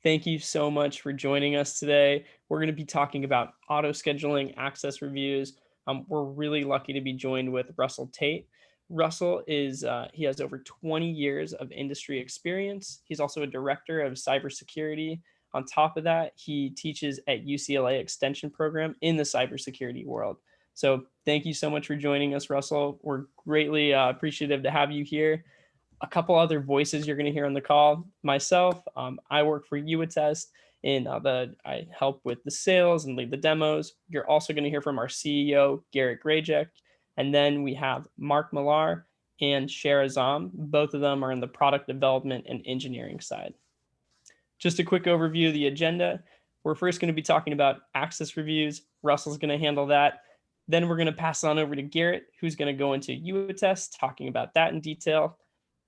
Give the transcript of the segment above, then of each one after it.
Thank you so much for joining us today. We're going to be talking about auto scheduling access reviews. We're really lucky to be joined with Russell Tate. Russell he has over 20 years of industry experience. He's also a director of cybersecurity. On top of that, he teaches at UCLA Extension Program in the cybersecurity world. So thank you so much for joining us, Russell. We're greatly appreciative to have you here. A couple other voices you're going to hear on the call. Myself, I work for UATest, and I help with the sales and lead the demos. You're also going to hear from our CEO, Garrett Grajek. And then we have Mark Millar and Cher Azam. Both of them are in the product development and engineering side. Just a quick overview of the agenda. We're first going to be talking about access reviews. Russell's going to handle that. Then we're going to pass on over to Garrett, who's going to go into UATest, talking about that in detail.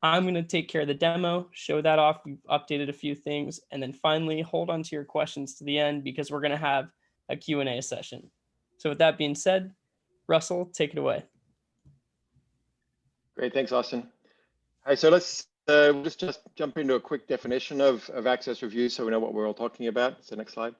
I'm going to take care of the demo, show that off. We've updated a few things. And then finally, hold on to your questions to the end because we're going to have a Q&A session. So with that being said, Russell, take it away. Great, thanks, Austin. All right, so let's just jump into a quick definition of access reviews so we know what we're all talking about. So next slide.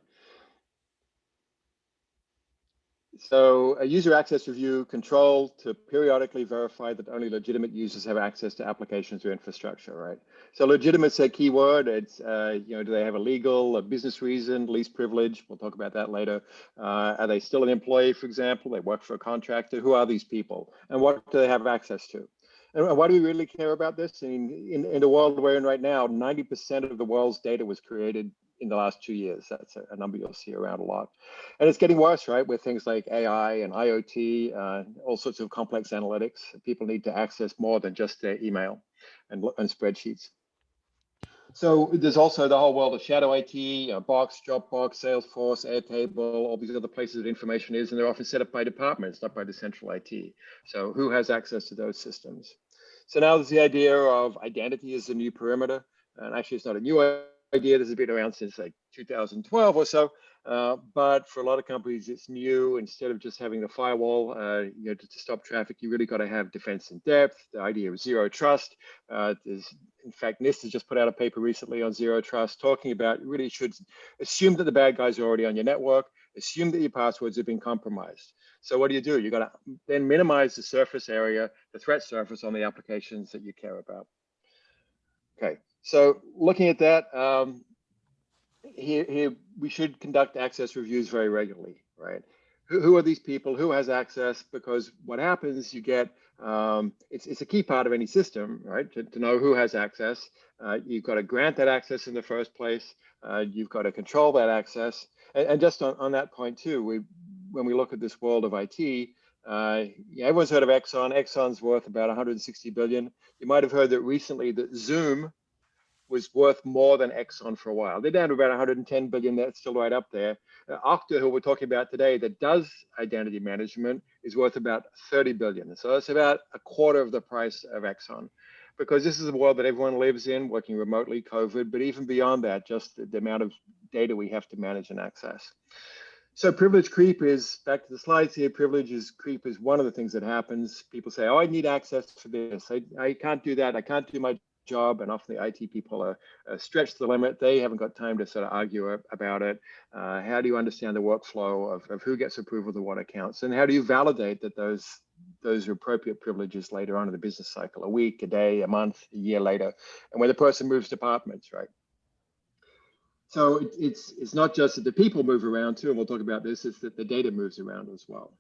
So a user access review control to periodically verify that only legitimate users have access to applications or infrastructure, right? So legitimate's a key word. It's, do they have a business reason, least privilege? We'll talk about that later. Are they still an employee, for example? They work for a contractor. Who are these people? And what do they have access to? And why do we really care about this? I mean, in the world we're in right now, 90% of the world's data was created in the last 2 years. That's a number you'll see around a lot. And it's getting worse, right? With things like AI and IoT, all sorts of complex analytics. People need to access more than just their email and spreadsheets. So there's also the whole world of shadow IT, Box, Dropbox, Salesforce, Airtable, all these other places that information is, and they're often set up by departments, not by the central IT. So who has access to those systems? So now there's the idea of identity as the new perimeter. And actually, it's not a new idea. This has been around since like 2012 or so. But for a lot of companies, it's new. Instead of just having the firewall, to stop traffic, you really got to have defense in depth. The idea of zero trust. In fact, NIST has just put out a paper recently on zero trust, talking about you really should assume that the bad guys are already on your network, assume that your passwords have been compromised. So what do? You got to then minimize the surface area, the threat surface on the applications that you care about. Okay, so looking at that, here we should conduct access reviews very regularly, right? Who are these people? Who has access? Because what happens, you get, it's a key part of any system, right? To know who has access. You've got to grant that access in the first place. You've got to control that access. And just on that point too, when we look at this world of IT, everyone's heard of Exxon. Exxon's worth about 160 billion. You might have heard that recently that Zoom was worth more than Exxon for a while. They're down to about 110 billion. That's still right up there. Okta, who we're talking about today, that does identity management, is worth about 30 billion. So that's about a quarter of the price of Exxon, because this is a world that everyone lives in, working remotely, COVID, but even beyond that, just the amount of data we have to manage and access. So privilege creep is, back to the slides here, creep is one of the things that happens. People say, oh, I need access for this. I can't do that. I can't do my job. And often the IT people are stretched to the limit. They haven't got time to sort of argue about it. How do you understand the workflow of who gets approval to what accounts? And how do you validate that those are appropriate privileges later on in the business cycle, a week, a day, a month, a year later, and when the person moves departments, right? So it's not just that the people move around too, and we'll talk about this, it's that the data moves around as well.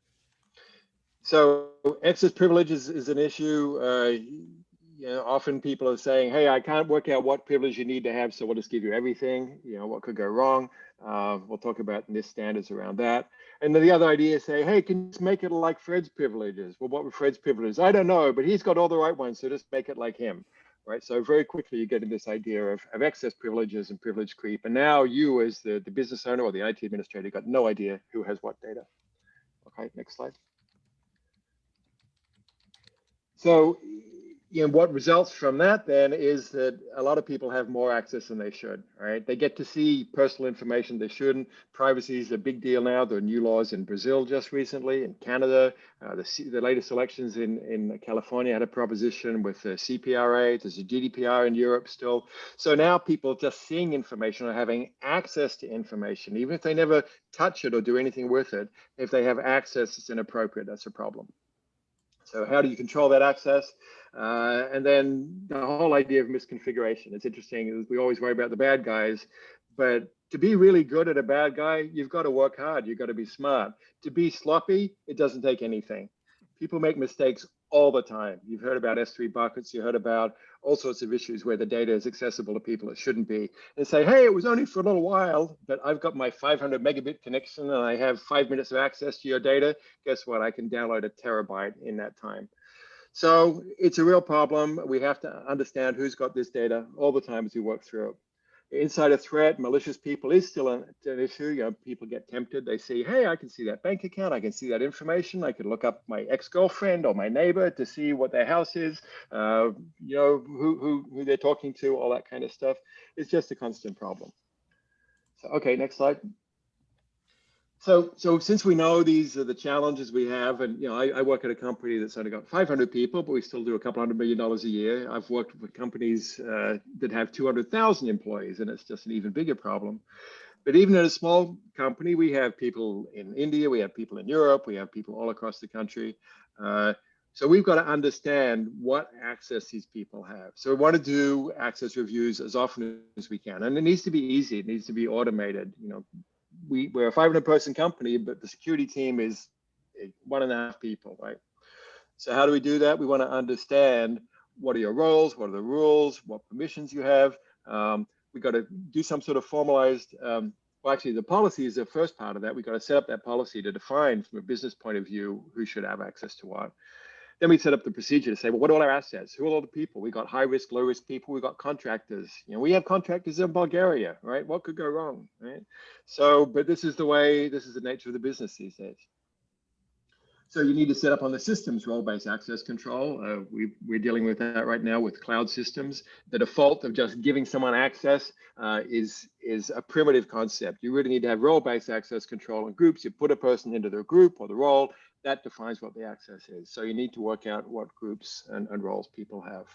So access privilege is an issue. Often people are saying, hey, I can't work out what privilege you need to have, so we'll just give you everything. What could go wrong? We'll talk about NIST standards around that. And then the other idea is say, hey, can you just make it like Fred's privileges? Well, what were Fred's privileges? I don't know, but he's got all the right ones, so just make it like him. Right, so very quickly you get into this idea of excess privileges and privilege creep, and now you, as the business owner or the IT administrator, got no idea who has what data. Okay, next slide. So what results from that then is that a lot of people have more access than they should, right? They get to see personal information they shouldn't. Privacy is a big deal now. There are new laws in Brazil just recently, in Canada. The latest elections in California had a proposition with the CPRA. There's a GDPR in Europe still. So now people just seeing information or having access to information, even if they never touch it or do anything with it, if they have access, it's inappropriate. That's a problem. So how do you control that access? And then the whole idea of misconfiguration. It's interesting. We always worry about the bad guys, but to be really good at a bad guy, you've got to work hard. You've got to be smart. To be sloppy, it doesn't take anything. People make mistakes all the time. You've heard about S3 buckets. You heard about all sorts of issues where the data is accessible to people it shouldn't be. And say, hey, it was only for a little while, but I've got my 500 megabit connection and I have 5 minutes of access to your data. Guess what? I can download a terabyte in that time. So it's a real problem. We have to understand who's got this data all the time as we work through it. Insider threat, malicious people is still an issue. People get tempted. They see, hey, I can see that bank account. I can see that information. I can look up my ex-girlfriend or my neighbor to see what their house is, who they're talking to, all that kind of stuff. It's just a constant problem. So, okay, next slide. So since we know these are the challenges we have, and I work at a company that's only got 500 people, but we still do a couple $100 million a year. I've worked with companies that have 200,000 employees, and it's just an even bigger problem. But even in a small company, we have people in India, we have people in Europe, we have people all across the country. So we've got to understand what access these people have. So we want to do access reviews as often as we can, and it needs to be easy. It needs to be automated. We're a 500-person company, but the security team is 1.5 people, right? So how do we do that? We want to understand what are your roles, what are the rules, what permissions you have. We got to do some sort of formalized, well, actually the policy is the first part of that. We got to set up that policy to define from a business point of view who should have access to what. Then we set up the procedure to say, well, what are all our assets? Who are all the people? We got high risk, low risk people. We got contractors. We have contractors in Bulgaria, right? What could go wrong, right? So, but this is the nature of the business these days. So you need to set up on the systems role-based access control. We're dealing with that right now with cloud systems. The default of just giving someone access is a primitive concept. You really need to have role-based access control in groups. You put a person into the group or the role, that defines what the access is. So you need to work out what groups and roles people have.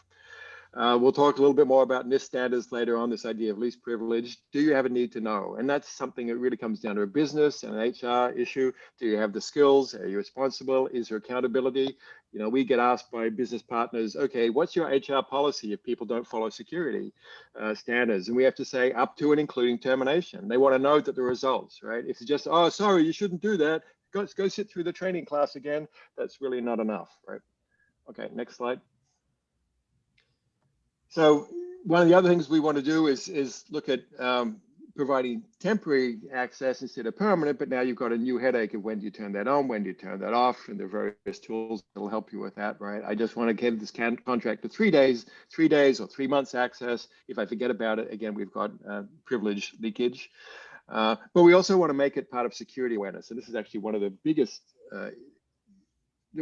We'll talk a little bit more about NIST standards later on, this idea of least privilege. Do you have a need to know? And that's something that really comes down to a business and an HR issue. Do you have the skills? Are you responsible? Is there accountability? We get asked by business partners, okay, what's your HR policy if people don't follow security standards? And we have to say up to and including termination. They want to know that the results, right? If it's just, oh, sorry, you shouldn't do that. Go sit through the training class again. That's really not enough, right? Okay, next slide. So one of the other things we want to do is look at providing temporary access instead of permanent, but now you've got a new headache of when do you turn that on, when do you turn that off, and there are various tools that will help you with that, right? I just want to give this contract to 3 days or 3 months access. If I forget about it, again, we've got privilege leakage. But we also want to make it part of security awareness. And this is actually one of the biggest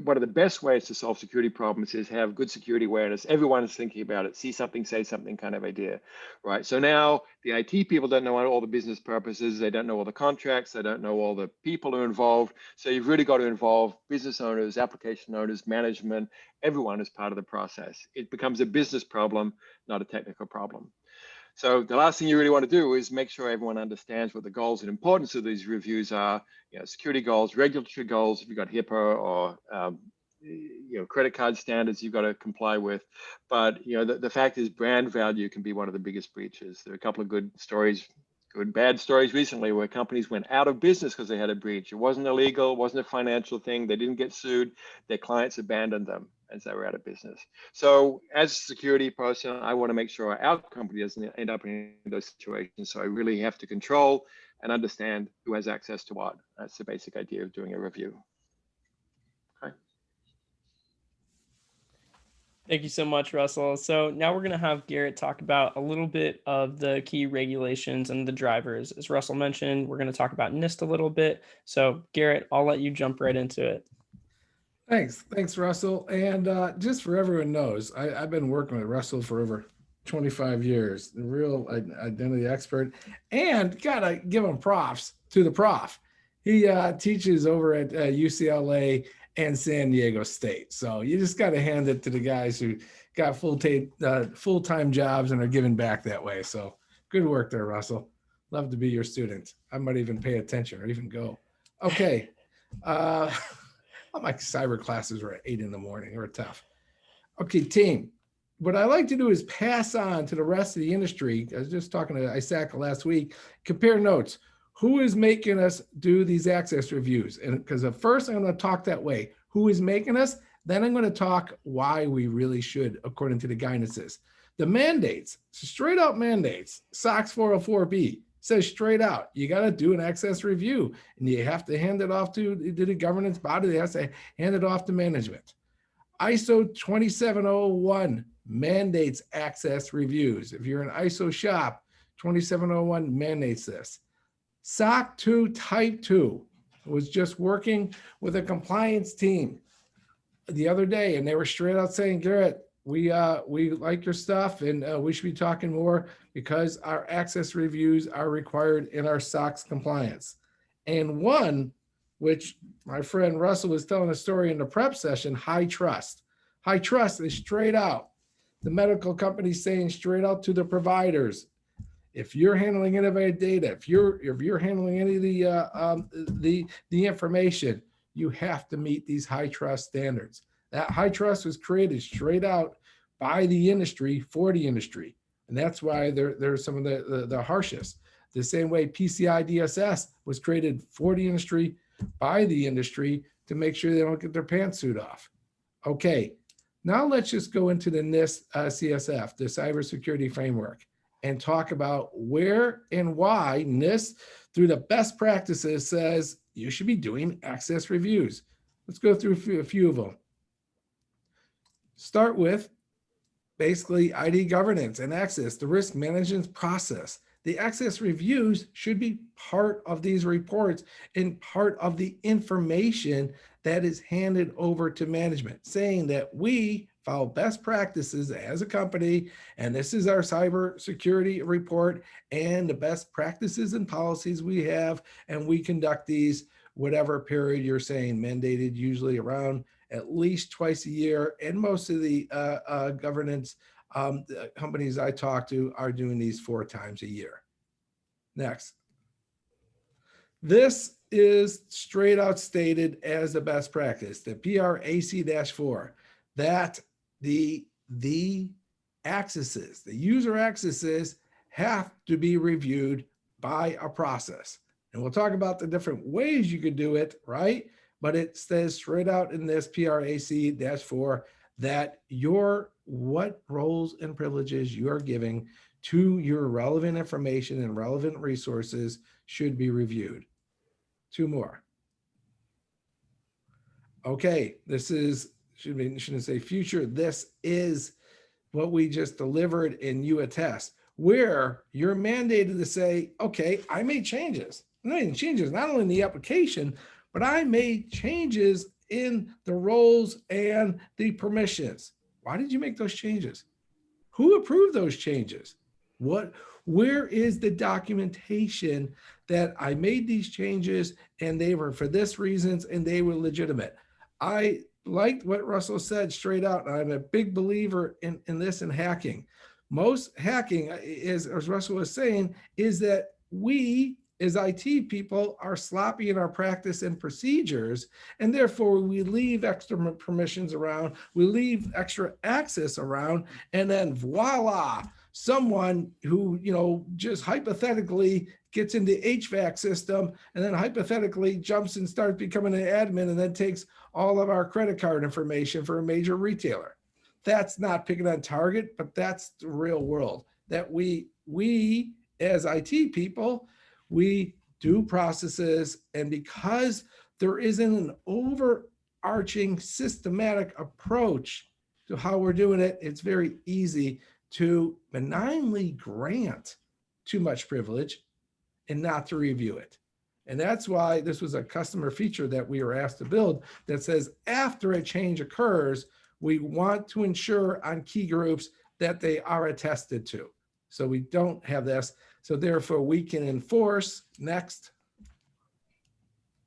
one of the best ways to solve security problems is have good security awareness. Everyone is thinking about it. See something, say something kind of idea, right? So now the IT people don't know all the business purposes. They don't know all the contracts. They don't know all the people who are involved. So you've really got to involve business owners, application owners, management, everyone as part of the process. It becomes a business problem, not a technical problem. So the last thing you really want to do is make sure everyone understands what the goals and importance of these reviews are. Security goals, regulatory goals, if you've got HIPAA or credit card standards you've got to comply with. But the fact is brand value can be one of the biggest breaches. There are a couple of good bad stories recently where companies went out of business because they had a breach. It wasn't illegal, it wasn't a financial thing. They didn't get sued. Their clients abandoned them as they were out of business. So as a security person, I want to make sure our company doesn't end up in those situations. So I really have to control and understand who has access to what. That's the basic idea of doing a review. Okay. Thank you so much, Russell. So now we're going to have Garrett talk about a little bit of the key regulations and the drivers. As Russell mentioned, we're going to talk about NIST a little bit. So Garrett, I'll let you jump right into it. Thanks, Russell. And just for everyone knows, I've been working with Russell for over 25 years, the real identity expert. And gotta give him props to the prof. He teaches over at UCLA and San Diego State. So you just got to hand it to the guys who got full-time jobs and are giving back that way. So good work there, Russell. Love to be your student. I might even pay attention or even go. Okay. Uh, all my cyber classes were at 8 in the morning. They were tough. Okay, team. What I like to do is pass on to the rest of the industry. I was just talking to ISAC last week. Compare notes. Who is making us do these access reviews? And because at first I'm going to talk that way. Who is making us? Then I'm going to talk why we really should, according to the guidances. The mandates, straight out mandates. SOX 404B says straight out, you got to do an access review and you have to hand it off to the governance body. They have to hand it off to management. ISO 2701 mandates access reviews. If you're an ISO shop, 2701 mandates this. SOC 2 Type 2 was just working with a compliance team the other day, and they were straight out saying, Garrett, we like your stuff, and we should be talking more because our access reviews are required in our SOX compliance. And one, which my friend Russell was telling a story in the prep session, high trust. High trust is straight out. The medical company saying straight out to the providers, if you're handling innovative data, if you're handling any of the information, you have to meet these high trust standards. That high trust was created straight out by the industry for the industry, and that's why they're some of the harshest. The same way PCI DSS was created for the industry by the industry to make sure they don't get their pantsuit off. Okay, now let's just go into the NIST CSF, the cybersecurity framework, and talk about where and why NIST, through the best practices, says you should be doing access reviews. Let's go through a few of them. Start with basically ID governance and access, the risk management process. The access reviews should be part of these reports and part of the information that is handed over to management, saying that we follow best practices as a company, and this is our cybersecurity report and the best practices and policies we have, and we conduct these whatever period you're saying, mandated usually around at least twice a year, and most of the governance the companies I talk to are doing these 4 times a year. Next. This is straight out stated as the best practice, the PRAC-4, that the accesses, the user accesses have to be reviewed by a process. And we'll talk about the different ways you could do it, right? But it says straight out in this PRAC-4 that what roles and privileges you are giving to your relevant information and relevant resources should be reviewed. 2 more. Okay, this is, shouldn't say future, this is what we just delivered in you attest, where you're mandated to say, okay, I made changes. I made changes not only in the application, but I made changes in the roles and the permissions. Why did you make those changes? Who approved those changes? Where is the documentation that I made these changes and they were for this reasons and they were legitimate? I liked what Russell said straight out. I'm a big believer in this in hacking. Most hacking, as Russell was saying, is that we as IT people are sloppy in our practice and procedures, and therefore we leave extra permissions around, we leave extra access around, and then voila, someone who, just hypothetically gets into HVAC system and then hypothetically jumps and starts becoming an admin and then takes all of our credit card information for a major retailer. That's not picking on target, but that's the real world that we as IT people, we do processes, and because there isn't an overarching systematic approach to how we're doing it, it's very easy to benignly grant too much privilege and not to review it. And that's why this was a customer feature that we were asked to build that says after a change occurs, we want to ensure on key groups that they are attested to. So we don't have this. So therefore we can enforce, next,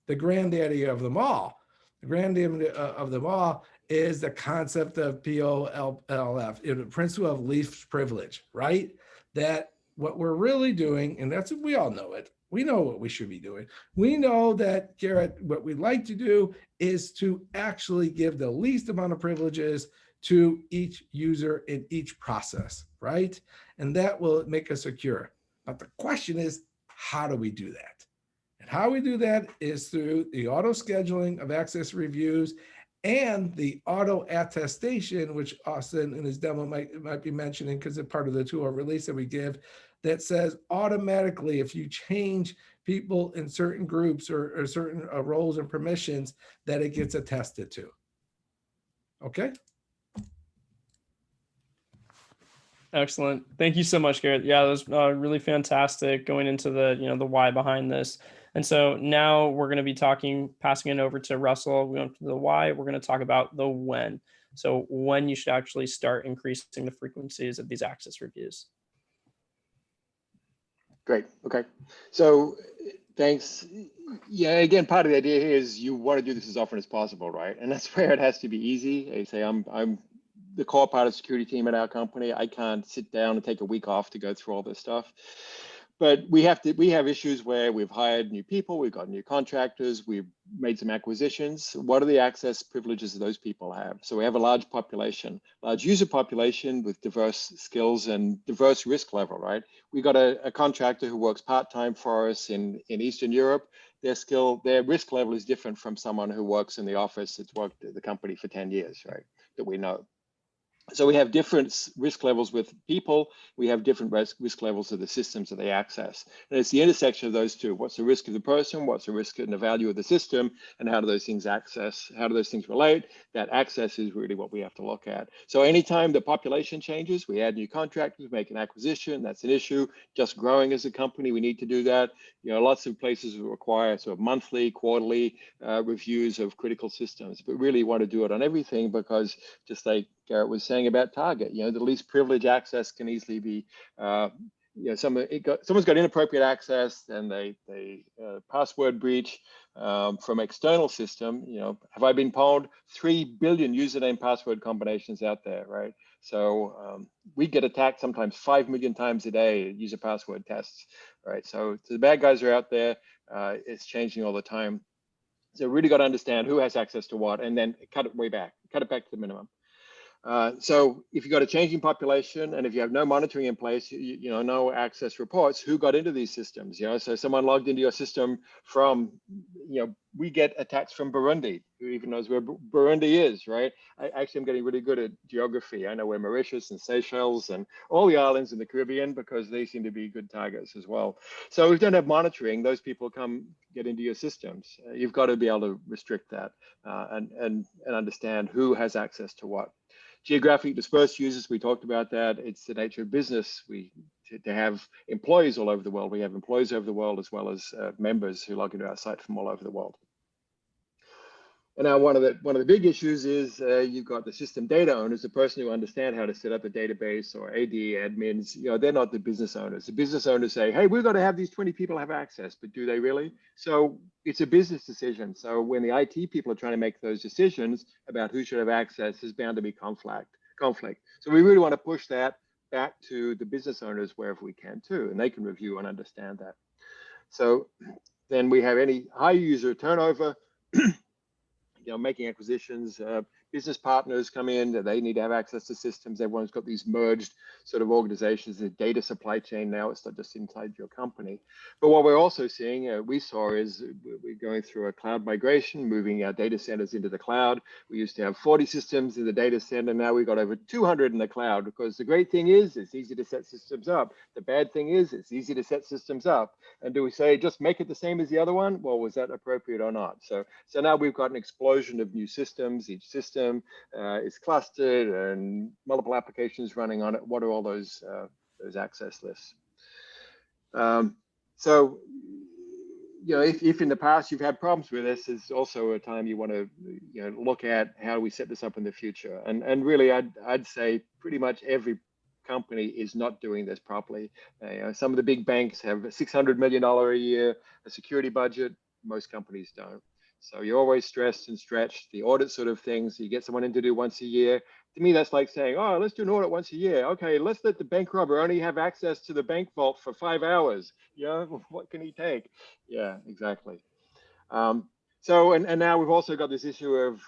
the granddaddy of them all. The granddaddy of them all is the concept of POLF, the principle of least privilege, right? That what we're really doing, and that's, we all know it. We know what we should be doing. We know that, Garrett, what we'd like to do is to actually give the least amount of privileges to each user in each process, right? And that will make us secure. But the question is, how do we do that? And how we do that is through the auto scheduling of access reviews and the auto attestation, which Austin in his demo might be mentioning because it's part of the tool release that we give, that says automatically if you change people in certain groups or certain roles and permissions, that it gets attested to. Okay. Excellent. Thank you so much, Garrett. Yeah, that was really fantastic going into the, the why behind this. And so now we're going to be passing it over to Russell. We went to the why. We're going to talk about the when. So when you should actually start increasing the frequencies of these access reviews. Great. Okay. So thanks. Yeah, again, part of the idea here is you want to do this as often as possible, right? And that's where it has to be easy. I say I'm the core part of the security team at our company. I can't sit down and take a week off to go through all this stuff. But we have issues where we've hired new people, we've got new contractors, we've made some acquisitions. What are the access privileges that those people have? So we have a large population, large user population with diverse skills and diverse risk level, right? We got a contractor who works part-time for us in Eastern Europe. Their risk level is different from someone who works in the office that's worked at the company for 10 years, right? That we know. So we have different risk levels with people. We have different risk levels of the systems that they access. And it's the intersection of those two. What's the risk of the person? What's the risk and the value of the system? And how do those things how do those things relate? That access is really what we have to look at. So anytime the population changes, we add new contractors, make an acquisition, that's an issue. Just growing as a company, we need to do that. Lots of places require sort of monthly, quarterly reviews of critical systems, but really want to do it on everything because just like Garrett was saying about Target, the least privilege access can easily be, someone's got inappropriate access and they password breach from external system. Have I been polled? 3 billion username password combinations out there, right? So we get attacked sometimes 5 million times a day at user password tests, right? So the bad guys are out there. It's changing all the time. So really got to understand who has access to what, and then cut it back to the minimum. So if you've got a changing population and if you have no monitoring in place, no access reports, who got into these systems? So someone logged into your system from, we get attacks from Burundi. Who even knows where Burundi is, right? I'm getting really good at geography. I know where Mauritius and Seychelles and all the islands in the Caribbean because they seem to be good targets as well. So if you don't have monitoring, those people get into your systems. You've got to be able to restrict that and understand who has access to what. Geographically dispersed users, we talked about that. It's the nature of business. To have employees all over the world. We have employees over the world as well as members who log into our site from all over the world. And now one of the big issues is you've got the system data owners, the person who understand how to set up a database, or AD admins. They're not the business owners. The business owners say, hey, we've got to have these 20 people have access, but do they really? So it's a business decision. So when the IT people are trying to make those decisions about who should have access, there's bound to be conflict. So we really want to push that back to the business owners wherever we can too, and they can review and understand that. So then we have any high user turnover, making acquisitions, business partners come in, they need to have access to systems. Everyone's got these merged sort of organizations, the data supply chain now, it's not just inside your company. But what we're also seeing, we saw is we're going through a cloud migration, moving our data centers into the cloud. We used to have 40 systems in the data center, now we've got over 200 in the cloud, because the great thing is it's easy to set systems up. The bad thing is it's easy to set systems up. And do we say, just make it the same as the other one? Well, was that appropriate or not? So now we've got an explosion of new systems. Each system is clustered and multiple applications running on it. What are all those access lists? So if in the past you've had problems with this, is also a time you want to look at how do we set this up in the future. And really, I'd say pretty much every company is not doing this properly. Some of the big banks have a $600 million a year a security budget. Most companies don't. So you're always stressed and stretched. The audit sort of things you get someone in to do once a year. To me, that's like saying, oh, let's do an audit once a year. Okay, let's let the bank robber only have access to the bank vault for 5 hours. What can he take? Yeah, exactly. And now we've also got this issue of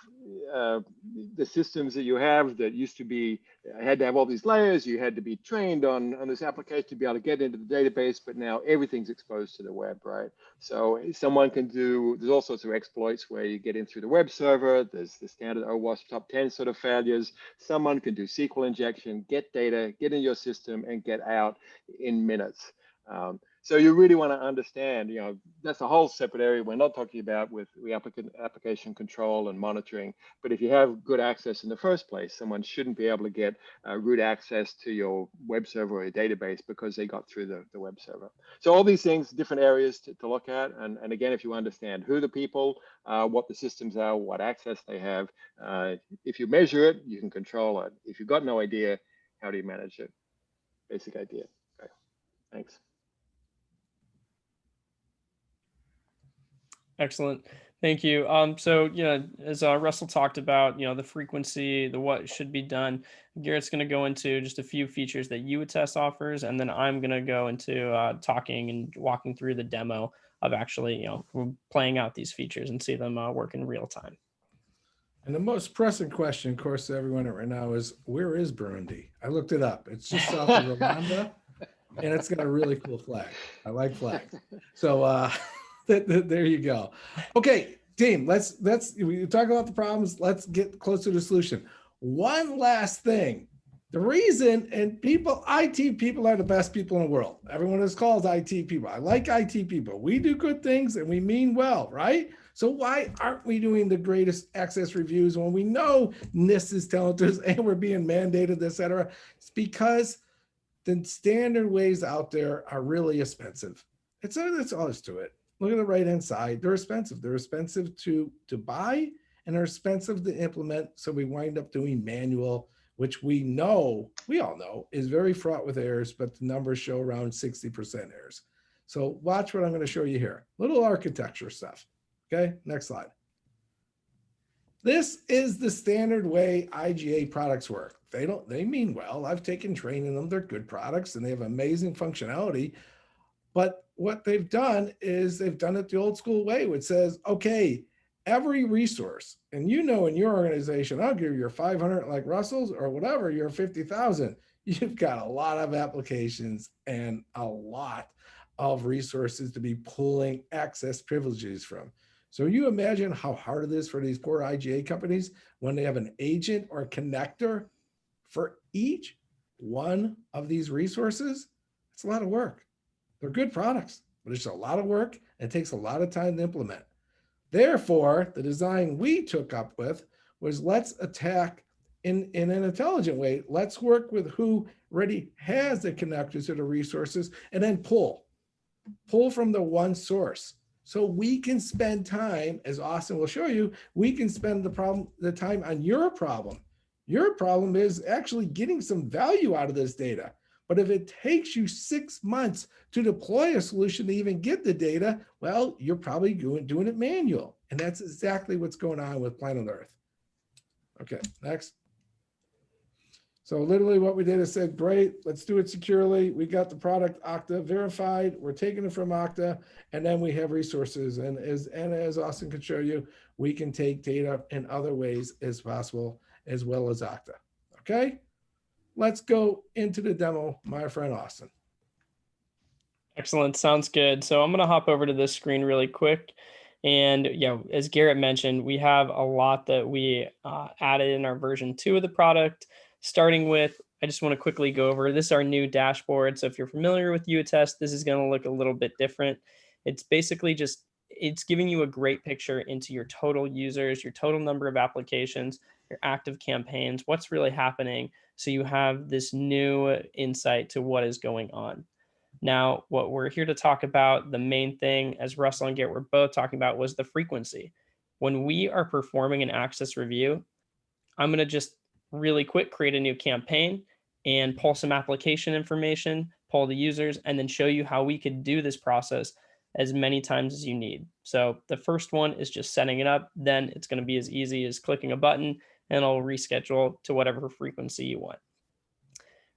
the systems that you have that used to be, had to have all these layers. You had to be trained on this application to be able to get into the database, but now everything's exposed to the web, right? So someone can there's all sorts of exploits where you get in through the web server. There's the standard OWASP top 10 sort of failures. Someone can do SQL injection, get data, get in your system and get out in minutes. So you really want to understand, that's a whole separate area we're not talking about with the application control and monitoring. But if you have good access in the first place, someone shouldn't be able to get root access to your web server or your database because they got through the web server. So all these things, different areas to look at. And again, if you understand who the people, what the systems are, what access they have, if you measure it, you can control it. If you've got no idea, how do you manage it? Basic idea. Okay, thanks. Excellent. Thank you. So, as Russell talked about, the frequency, the what should be done, Garrett's going to go into just a few features that UAttest offers, and then I'm going to go into talking and walking through the demo of actually, playing out these features and see them work in real time. And the most pressing question, of course, to everyone right now is, where is Burundi? I looked it up. It's just south of Rwanda, and it's got a really cool flag. I like flags. So, there you go. Okay, team, let's we talk about the problems. Let's get closer to the solution. One last thing. The reason, and IT people are the best people in the world. Everyone is called IT people. I like IT people. We do good things and we mean well, right? So why aren't we doing the greatest access reviews when we know NIST is telling us and we're being mandated, et cetera? It's because the standard ways out there are really expensive. That's all there's to it. Look at the right-hand side. They're expensive. They're expensive to buy, and they're expensive to implement. So we wind up doing manual, which we all know, is very fraught with errors, but the numbers show around 60% errors. So watch what I'm going to show you here. Little architecture stuff. Okay, next slide. This is the standard way IGA products work. They mean well. I've taken training them. They're good products and they have amazing functionality. But what they've done is they've done it the old school way, which says, okay, every resource, and in your organization, I'll give you 500 like Russell's or whatever, your 50,000, you've got a lot of applications and a lot of resources to be pulling access privileges from. So you imagine how hard it is for these poor IGA companies when they have an agent or connector for each one of these resources. It's a lot of work. They're good products, but it's a lot of work and it takes a lot of time to implement. Therefore, the design we took up with was let's attack in an intelligent way. Let's work with who already has the connectors to the resources and then pull from the one source. So we can spend time, as Austin will show you, we can spend the time on your problem. Your problem is actually getting some value out of this data. But if it takes you 6 months to deploy a solution to even get the data, well, you're probably doing it manual. And that's exactly what's going on with Planet Earth. Okay, next. So literally what we did is said, great, let's do it securely. We got the product Okta verified. We're taking it from Okta, and then we have resources. And as Austin could show you, we can take data in other ways as possible, as well as Okta. Okay, let's go into the demo, my friend Austin. Excellent, sounds good. So I'm gonna hop over to this screen really quick. And as Garrett mentioned, we have a lot that we added in our version 2 of the product. Starting with, I just want to quickly go over, this is our new dashboard. So if you're familiar with UAttest, this is going to look a little bit different. It's basically it's giving you a great picture into your total users, your total number of applications, your active campaigns, what's really happening. So you have this new insight to what is going on. Now, what we're here to talk about, the main thing, as Russell and Garrett were both talking about, was the frequency. When we are performing an access review, I'm going to just really quick create a new campaign and pull some application information, pull the users, and then show you how we could do this process as many times as you need. So the first one is just setting it up. Then it's going to be as easy as clicking a button and it'll reschedule to whatever frequency you want.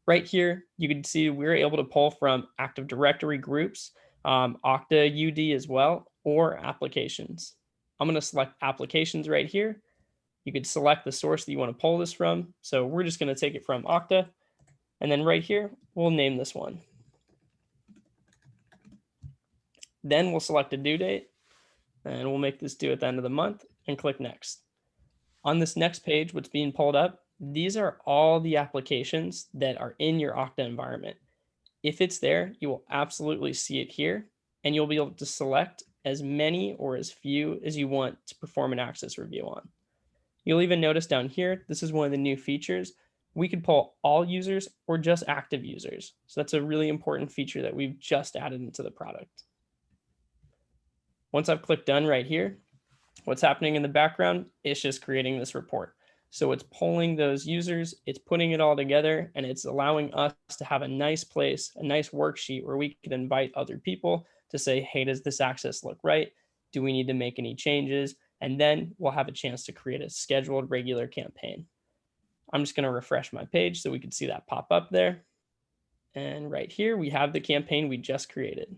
Right here, you can see we're able to pull from Active Directory groups, Okta UD as well, or applications. I'm going to select applications right here. You could select the source that you want to pull this from. So we're just going to take it from Okta. And then right here, we'll name this one. Then we'll select a due date, and we'll make this due at the end of the month and click next. On this next page, what's being pulled up, these are all the applications that are in your Okta environment. If it's there, you will absolutely see it here, and you'll be able to select as many or as few as you want to perform an access review on. You'll even notice down here, this is one of the new features. We could pull all users or just active users. So that's a really important feature that we've just added into the product. Once I've clicked done right here, what's happening in the background, it's just creating this report. So it's pulling those users, it's putting it all together, and it's allowing us to have a nice place, a nice worksheet where we can invite other people to say, hey, does this access look right? Do we need to make any changes? And then we'll have a chance to create a scheduled regular campaign. I'm just going to refresh my page so we can see that pop up there. And right here, we have the campaign we just created.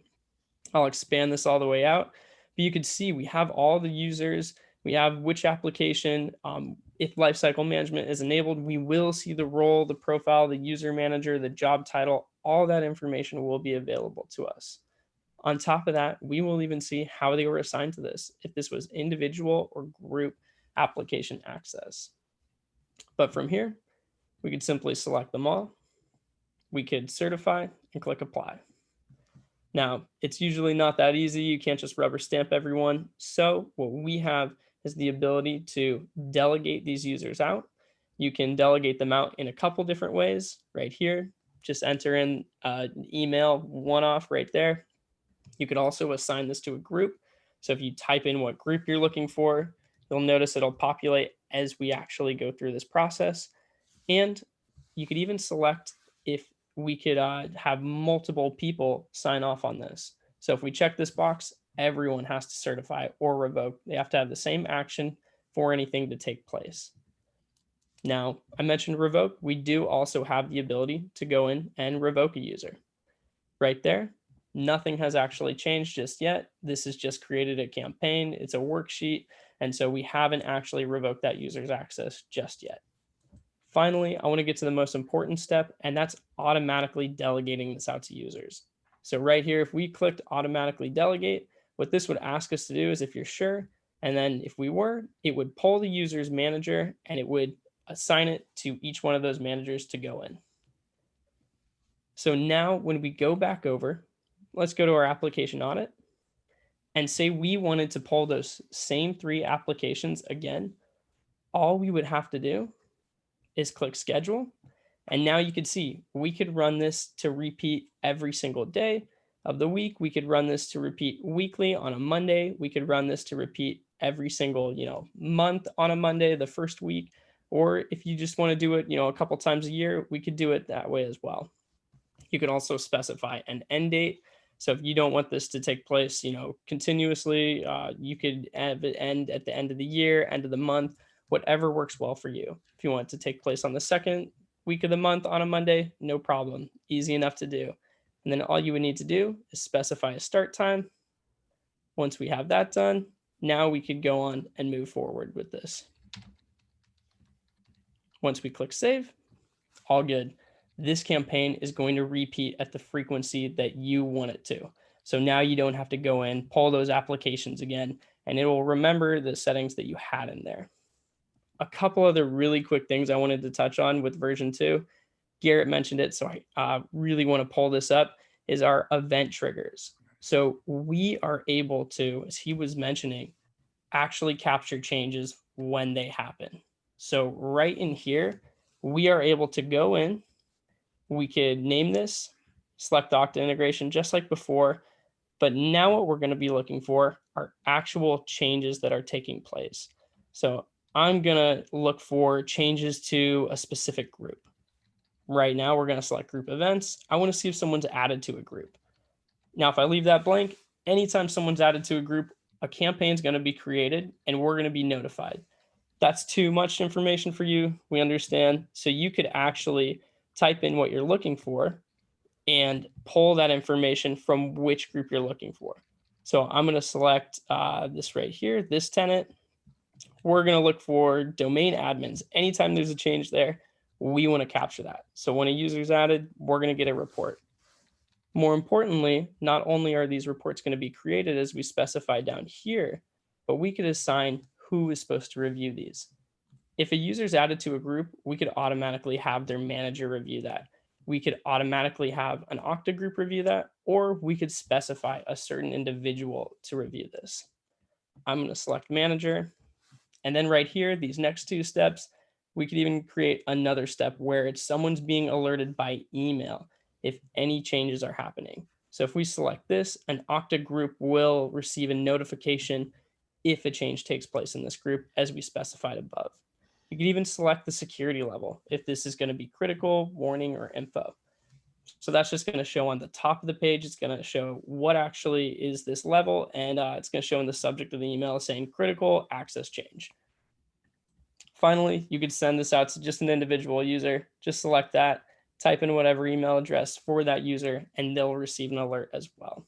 I'll expand this all the way out, but you can see we have all the users, we have which application, if lifecycle management is enabled, we will see the role, the profile, the user manager, the job title, all that information will be available to us. On top of that, we will even see how they were assigned to this, if this was individual or group application access. But from here, we could simply select them all. We could certify and click apply. Now, it's usually not that easy. You can't just rubber stamp everyone. So what we have is the ability to delegate these users out. You can delegate them out in a couple different ways right here. Just enter in an email one-off right there. You could also assign this to a group. So if you type in what group you're looking for, you'll notice it'll populate as we actually go through this process. And you could even select if we could have multiple people sign off on this. So if we check this box, everyone has to certify or revoke. They have to have the same action for anything to take place. Now, I mentioned revoke. We do also have the ability to go in and revoke a user. Right there, nothing has actually changed just yet. This has just created a campaign. It's a worksheet. And so we haven't actually revoked that user's access just yet. Finally, I want to get to the most important step, and that's automatically delegating this out to users. So right here, if we clicked automatically delegate, what this would ask us to do is if you're sure, and then if we were, it would pull the user's manager and it would assign it to each one of those managers to go in. So now when we go back over, let's go to our application audit and say we wanted to pull those same 3 applications again, all we would have to do is click schedule. And now you can see we could run this to repeat every single day of the week. We could run this to repeat weekly on a Monday. We could run this to repeat every single, month on a Monday, the first week. Or if you just want to do it, a couple times a year, we could do it that way as well. You can also specify an end date. So if you don't want this to take place, continuously, you could have it end at the end of the year, end of the month, whatever works well for you. If you want it to take place on the second week of the month on a Monday, no problem. Easy enough to do. And then all you would need to do is specify a start time. Once we have that done, now we could go on and move forward with this. Once we click save, all good. This campaign is going to repeat at the frequency that you want it to. So now you don't have to go in, pull those applications again, and it will remember the settings that you had in there. A couple other really quick things I wanted to touch on with version 2. Garrett mentioned it, so I really want to pull this up, is our event triggers. So we are able to, as he was mentioning, actually capture changes when they happen. So right in here, we are able to go in, we could name this, select Okta integration just like before. But now what we're going to be looking for are actual changes that are taking place. So I'm going to look for changes to a specific group. Right now, we're going to select group events. I want to see if someone's added to a group. Now, if I leave that blank, anytime someone's added to a group, a campaign is going to be created and we're going to be notified. That's too much information for you. We understand. So you could actually type in what you're looking for and pull that information from which group you're looking for. So I'm going to select this right here, this tenant. We're going to look for domain admins. Anytime there's a change there, we want to capture that. So when a user is added, we're going to get a report. More importantly, not only are these reports going to be created as we specify down here, but we could assign who is supposed to review these. If a user is added to a group, we could automatically have their manager review that. We could automatically have an Okta group review that, or we could specify a certain individual to review this. I'm going to select manager. And then right here, these next two steps, we could even create another step where it's someone's being alerted by email if any changes are happening. So if we select this, an Okta group will receive a notification if a change takes place in this group as we specified above. You could even select the security level if this is going to be critical, warning, or info. So that's just going to show on the top of the page. It's going to show what actually is this level, and it's going to show in the subject of the email saying critical access change. Finally, you could send this out to just an individual user. Just select that, type in whatever email address for that user, and they'll receive an alert as well.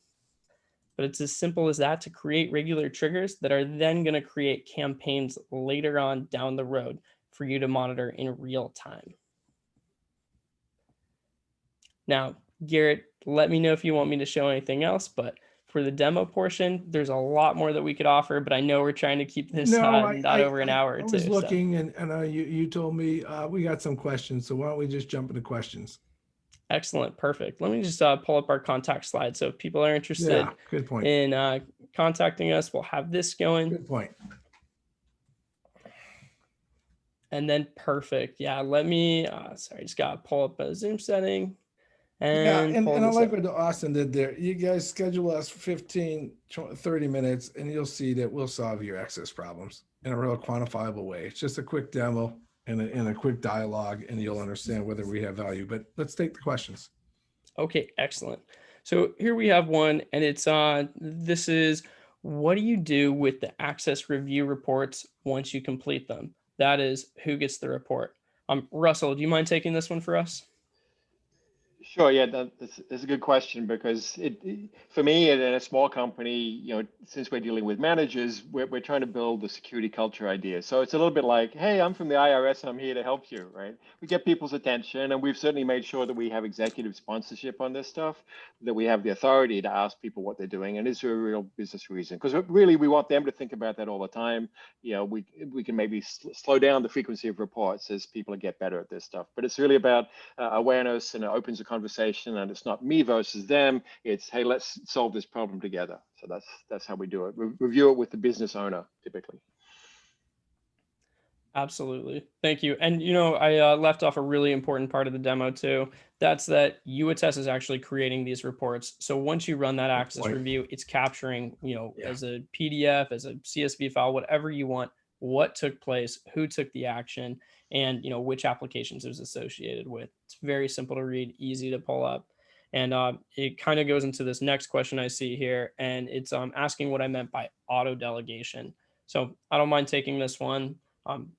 But it's as simple as that to create regular triggers that are then going to create campaigns later on down the road for you to monitor in real time. Now, Garrett, let me know if you want me to show anything else, but for the demo portion, there's a lot more that we could offer, but I know we're trying to keep this No, not over an hour or I two. was looking, and you told me we got some questions, so why don't we just jump into questions? Excellent, perfect. Let me just pull up our contact slide. So if people are interested good point. in contacting us, we'll have this going. Good point. And then perfect. Yeah, let me, sorry, just got to pull up a Zoom setting. And I like up. what Austin did there. You guys schedule us 15, 30 minutes, and you'll see that we'll solve your access problems in a real quantifiable way. It's just a quick demo and a quick dialogue, and you'll understand whether we have value. But let's take the questions. Okay, excellent. So here we have one, and it's this is, what do you do with the access review reports once you complete them? That is, who gets the report? Russell, do you mind taking this one for us? Sure. Yeah, that's a good question because for me in a small company, since we're dealing with managers, we're trying to build the security culture idea. So it's a little bit like, hey, I'm from the IRS, I'm here to help you, right? We get people's attention, and we've certainly made sure that we have executive sponsorship on this stuff, that we have the authority to ask people what they're doing, and is there a real business reason? Because really, we want them to think about that all the time. We can maybe slow down the frequency of reports as people get better at this stuff. But it's really about awareness, and it opens a conversation, and it's not me versus them. It's, hey, let's solve this problem together. So that's how we do it. Review it with the business owner typically. Absolutely. Thank you. And, I left off a really important part of the demo too. That's that UATS is actually creating these reports. So once you run that access review, it's capturing, as a PDF, as a CSV file, whatever you want, what took place, who took the action, and, which applications it was associated with. It's very simple to read, easy to pull up. And it kind of goes into this next question I see here, and it's asking what I meant by auto delegation. So I don't mind taking this one.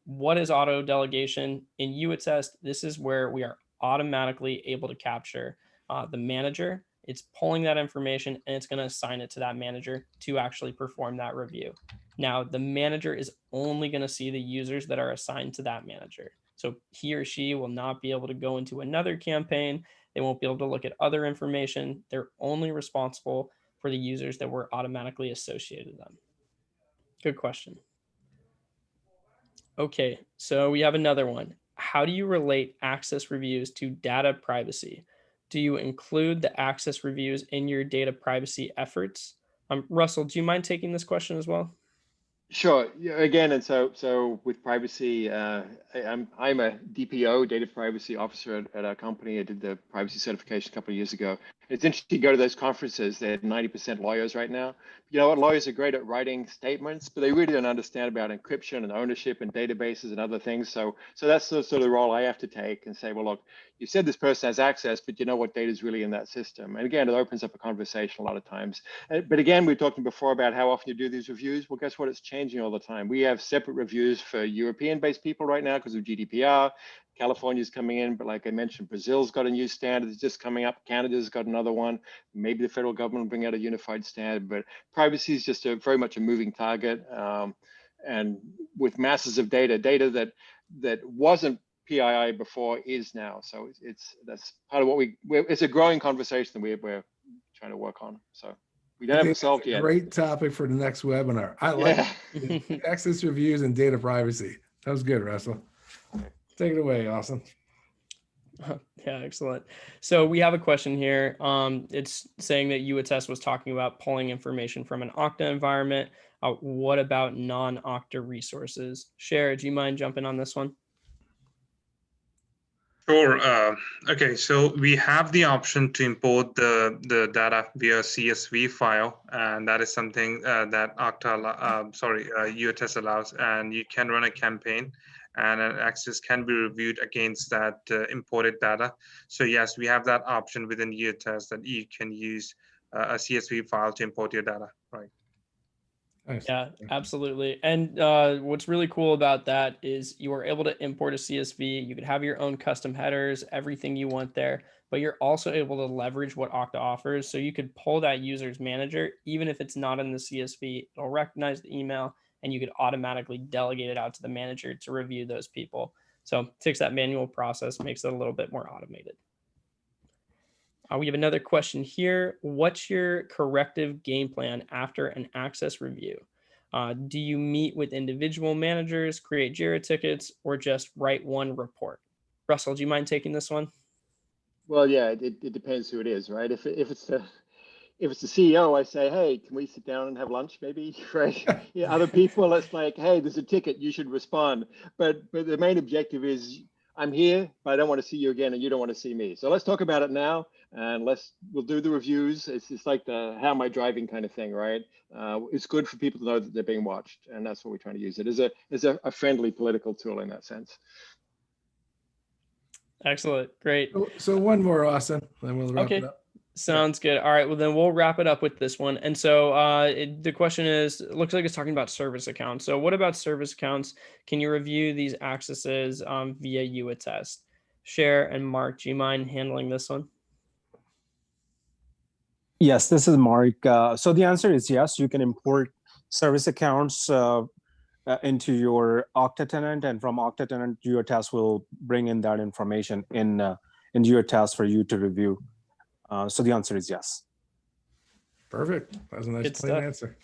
What is auto delegation? In UATS, this is where we are automatically able to capture the manager. It's pulling that information and it's going to assign it to that manager to actually perform that review. Now, the manager is only going to see the users that are assigned to that manager. So he or she will not be able to go into another campaign. They won't be able to look at other information. They're only responsible for the users that were automatically associated with them. Good question. Okay, so we have another one. How do you relate access reviews to data privacy? Do you include the access reviews in your data privacy efforts? Russell, do you mind taking this question as well? Sure. Yeah, again, and so with privacy, I'm a DPO, data privacy officer at our company. I did the privacy certification a couple of years ago, It's interesting to go to those conferences. They're 90% lawyers right now. You know what? Lawyers are great at writing statements, but they really don't understand about encryption and ownership and databases and other things. So that's the sort of role I have to take and say, well, look, you said this person has access, but you know what data is really in that system. And again, it opens up a conversation a lot of times. But again, we were talking before about how often you do these reviews. Well, guess what? It's changing all the time. We have separate reviews for European-based people right now because of GDPR. California's coming in, but like I mentioned, Brazil's got a new standard that's just coming up. Canada's got another one. Maybe the federal government will bring out a unified standard, but privacy is just very much a moving target. And with masses of data that wasn't PII before is now. So that's part of what it's a growing conversation that we're trying to work on. So we don't have it solved yet. Great topic for the next webinar. I like access reviews and data privacy. That was good, Russell. Take it away, Austin. Yeah, excellent. So we have a question here. It's saying that UAttest was talking about pulling information from an Okta environment. What about non-Okta resources? Cher, do you mind jumping on this one? Sure. Okay, so we have the option to import the data via CSV file, and that is something that UAttest allows, and you can run a campaign and an access can be reviewed against that imported data. So yes, we have that option within UAttest that you can use a CSV file to import your data, right? Nice. Yeah, absolutely. And what's really cool about that is you are able to import a CSV. You can have your own custom headers, everything you want there, but you're also able to leverage what Okta offers. So you could pull that user's manager, even if it's not in the CSV, it'll recognize the email and you could automatically delegate it out to the manager to review those people. So it takes that manual process, makes it a little bit more automated. We have another question here. What's your corrective game plan after an access review? Do you meet with individual managers, create JIRA tickets, or just write one report? Russell, do you mind taking this one? Well, yeah, it depends who it is, right? If it's the CEO, I say, hey, can we sit down and have lunch maybe, right? Yeah, other people, it's like, hey, there's a ticket, you should respond. But the main objective is, I'm here, but I don't want to see you again, and you don't want to see me. So let's talk about it now, and we'll do the reviews. It's like the how am I driving kind of thing, right? It's good for people to know that they're being watched, and that's what we're trying to use it as a friendly political tool in that sense. Excellent, great. So one more, Austin, then we'll wrap it up. Sounds good. All right, well then we'll wrap it up with this one. And so the question is, it looks like it's talking about service accounts. So what about service accounts? Can you review these accesses via UAttest? Cher and Mark, do you mind handling this one? Yes, this is Mark. So the answer is yes, you can import service accounts into your Okta tenant, and from Okta tenant, UAttest will bring in that information in UAttest for you to review. So the answer is yes. Perfect. That was a nice Good clean stuff. answer.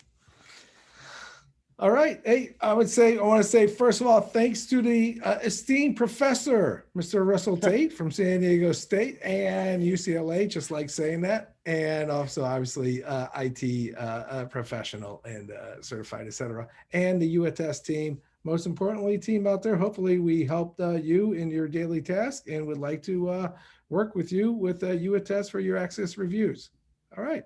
All right. Hey, I want to say, first of all, thanks to the esteemed professor, Mr. Russell Tate from San Diego State and UCLA, just like saying that. And also, obviously, IT professional and certified, et cetera. And the UAttest team. Most importantly, team out there, hopefully we helped you in your daily task and would like to work with you with UAttest for your access reviews. All right.